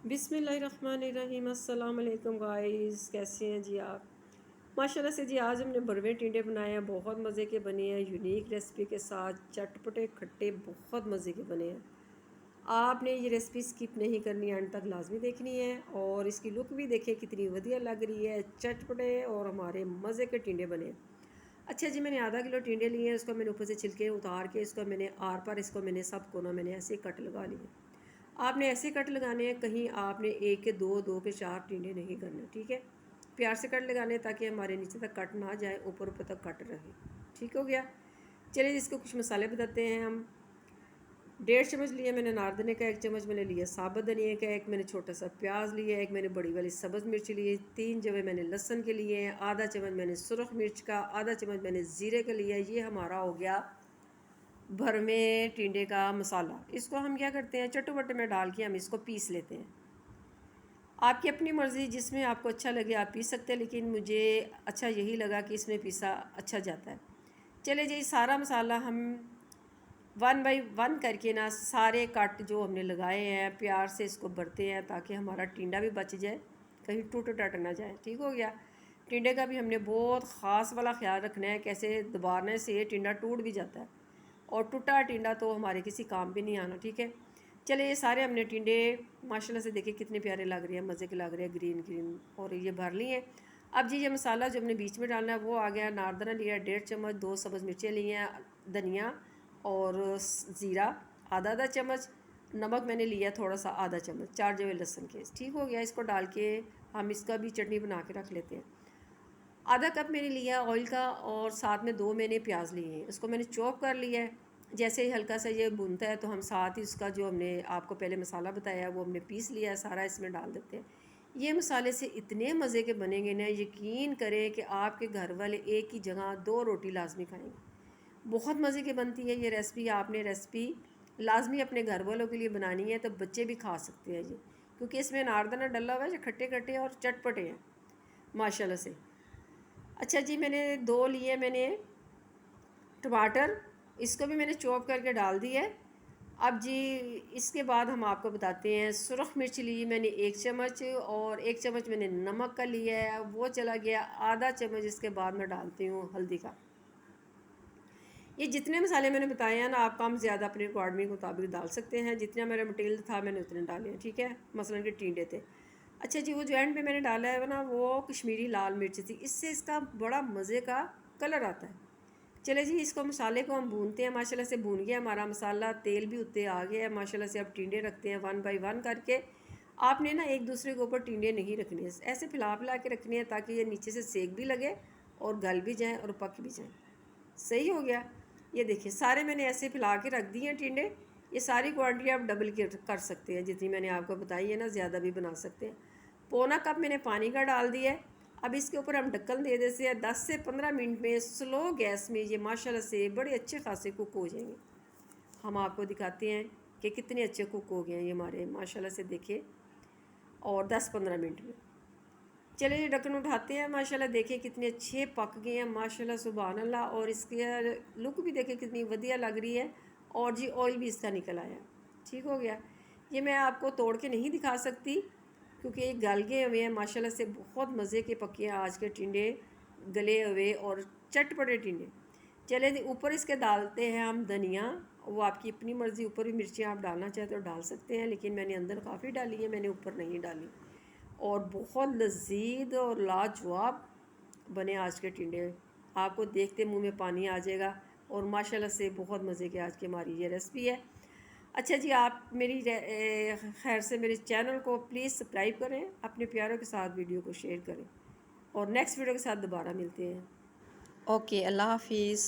बिस्मिल्लाहिर्रहमानिर्रहीम। अस्सलाम वालेकुम गाइस, कैसे हैं जी आप? माशाल्लाह से जी आज हमने भरवे टिंडे बनाए हैं, बहुत मज़े के बने हैं। यूनिक रेसिपी के साथ चटपटे खट्टे बहुत मज़े के बने हैं। आपने ये रेसिपी स्किप नहीं करनी, एंड तक लाजमी देखनी है। और इसकी लुक भी देखिए कितनी वधिया लग रही है। चटपटे और हमारे मज़े के टिंडे बने हैं। अच्छा जी, मैंने आधा किलो टिंडे लिए हैं। इसको मैंने ऊपर से छिलके उतार के इसको मैंने आर पार इसको मैंने सब कोना मैंने ऐसे कट लगा लिए। आपने ऐसे कट लगाने हैं, कहीं आपने एक के दो, दो के चार टिंडे नहीं करने, ठीक है। प्यार से कट लगाने ताकि हमारे नीचे तक कट ना जाए, ऊपर ऊपर तक कट रहे। ठीक हो गया। चलिए इसको कुछ मसाले बताते हैं हम। 1.5 चम्मच लिए मैंने नारदने का, 1 चम्मच मैंने लिया साबुत धनिया का, एक मैंने छोटा सा प्याज लिया, एक मैंने बड़ी वाली सब्ज़ मिर्च ली, 3 जवे मैंने लहसुन के लिए हैं, आधा चम्मच मैंने सुरख मिर्च का, आधा चम्मच मैंने ज़ीरे का लिया। ये हमारा हो गया भरवे टिंडे का मसाला। इसको हम क्या करते हैं, चट्टू बट्टे में डाल के हम इसको पीस लेते हैं। आपकी अपनी मर्ज़ी, जिसमें आपको अच्छा लगे आप पीस सकते हैं, लेकिन मुझे अच्छा यही लगा कि इसमें पीसा अच्छा जाता है। चले जी, सारा मसाला हम 1 बाय 1 करके ना सारे कट जो हमने लगाए हैं प्यार से इसको भरते हैं ताकि हमारा टिंडा भी बच जाए, कहीं टूट टट ना जाए। ठीक हो गया। टिंडे का भी हमने बहुत ख़ास वाला ख्याल रखना है, कैसे दबाने से टिंडा टूट भी जाता है, और टूटा टिंडा तो हमारे किसी काम भी नहीं आना। ठीक है। चले ये सारे हमने टिंडे माशाल्लाह से देखिए कितने प्यारे लग रहे हैं, मज़े के लग रहे हैं, ग्रीन ग्रीन, और ये भर लिए हैं। अब जी ये मसाला जो हमने बीच में डालना है वो आ गया। नारदाना लिया 1.5 चम्मच, 2 सब्ज़ मिर्चें ली हैं, धनिया और ज़ीरा आधा आधा चम्मच, नमक मैंने लिया थोड़ा सा आधा चम्मच, 4 जवे लहसुन के। ठीक हो गया। इसको डाल के हम इसका भी चटनी बना के रख लेते हैं। आधा कप मैंने लिया ऑयल का, और साथ में 2 मैंने प्याज लिए हैं, इसको मैंने चॉप कर लिया है। जैसे ही हल्का सा ये भूनता है तो हम साथ ही उसका जो हमने आपको पहले मसाला बताया है वो हमने पीस लिया है, सारा इसमें डाल देते हैं। ये मसाले से इतने मज़े के बनेंगे ना, यकीन करें कि आपके घर वाले एक ही जगह 2 रोटी लाजमी खाएंगे। बहुत मज़े की बनती है ये रेसिपी। आपने रेसिपी लाजमी अपने घर वालों के लिए बनानी है तो बच्चे भी खा सकते हैं ये, क्योंकि इसमें नारदाना डला हुआ है जो खट्टे खट्टे और चटपटे हैं माशाल्लाह से। अच्छा जी, मैंने 2 लिए मैंने टमाटर, इसको भी मैंने चॉप करके डाल दिया है। अब जी इसके बाद हम आपको बताते हैं, सुरख मिर्च ली मैंने 1 चम्मच, और 1 चम्मच मैंने नमक का लिया है, वो चला गया आधा चम्मच। इसके बाद मैं डालती हूँ हल्दी का। ये जितने मसाले मैंने बताए हैं ना, आप कम ज़्यादा अपने रिक्वायरमेंट के मुताबिक डाल सकते हैं। जितना मेरा मटेरियल था मैंने उतने डाले हैं, ठीक है। मसलन के टिंडे थे। अच्छा जी, वो जो एंड पे मैंने डाला है ना, वो कश्मीरी लाल मिर्च थी, इससे इसका बड़ा मज़े का कलर आता है। चले जी, इसको मसाले को हम भूनते हैं। माशाल्लाह से भून गया हमारा मसाला, तेल भी उत्ते आ गया है माशाल्लाह से। अब टिंडे रखते हैं 1 बाय 1 करके। आपने ना एक दूसरे के ऊपर टिंडे नहीं रखने, ऐसे फैला फैला के रखने हैं ताकि ये नीचे से सेक भी लगे और गल भी जाएँ और पक भी जाएँ। सही हो गया। ये देखिए सारे मैंने ऐसे फैला के रख दिए हैं टिंडे। ये सारी क्वांटिटी आप डबल कर सकते हैं, जितनी मैंने आपको बताई है ना, ज़्यादा भी बना सकते हैं। पौना कप मैंने पानी का डाल दिया है। अब इसके ऊपर हम ढक्कन दे देते हैं। 10 से 15 मिनट में स्लो गैस में ये माशाल्लाह से बड़े अच्छे खासे कुक हो जाएंगे। हम आपको दिखाते हैं कि कितने अच्छे कुक हो गए हैं ये हमारे माशाल्लाह से, देखिए। और 10-15 मिनट में चलिए ये ढक्कन उठाते हैं। माशाल्लाह देखिए कितने अच्छे पक गए हैं माशाल्लाह, सुभान अल्लाह। और इसके लुक भी देखिए कितनी वधिया लग रही है, और जी ऑयल भी इसका निकल आया। ठीक हो गया। ये मैं आपको तोड़ के नहीं दिखा सकती क्योंकि ये गल गए हुए हैं माशाल्लाह से। बहुत मज़े के पके हैं आज के टिंडे, गले हुए और चटपटे टिंडे। चले जी, ऊपर इसके डालते हैं हम धनिया। वो आपकी अपनी मर्ज़ी, ऊपर भी मिर्चें आप डालना चाहें तो डाल सकते हैं, लेकिन मैंने अंदर काफ़ी डाली है, मैंने ऊपर नहीं डाली। और बहुत लजीज और लाजवाब बने आज के टिंडे। आपको देखते मुंह में पानी आ जाएगा, और माशाल्लाह से बहुत मज़े की आज की हमारी ये रेसिपी है। अच्छा जी, आप मेरी खैर से मेरे चैनल को प्लीज़ सब्सक्राइब करें, अपने प्यारों के साथ वीडियो को शेयर करें, और नेक्स्ट वीडियो के साथ दोबारा मिलते हैं। ओके, अल्लाह हाफिज़।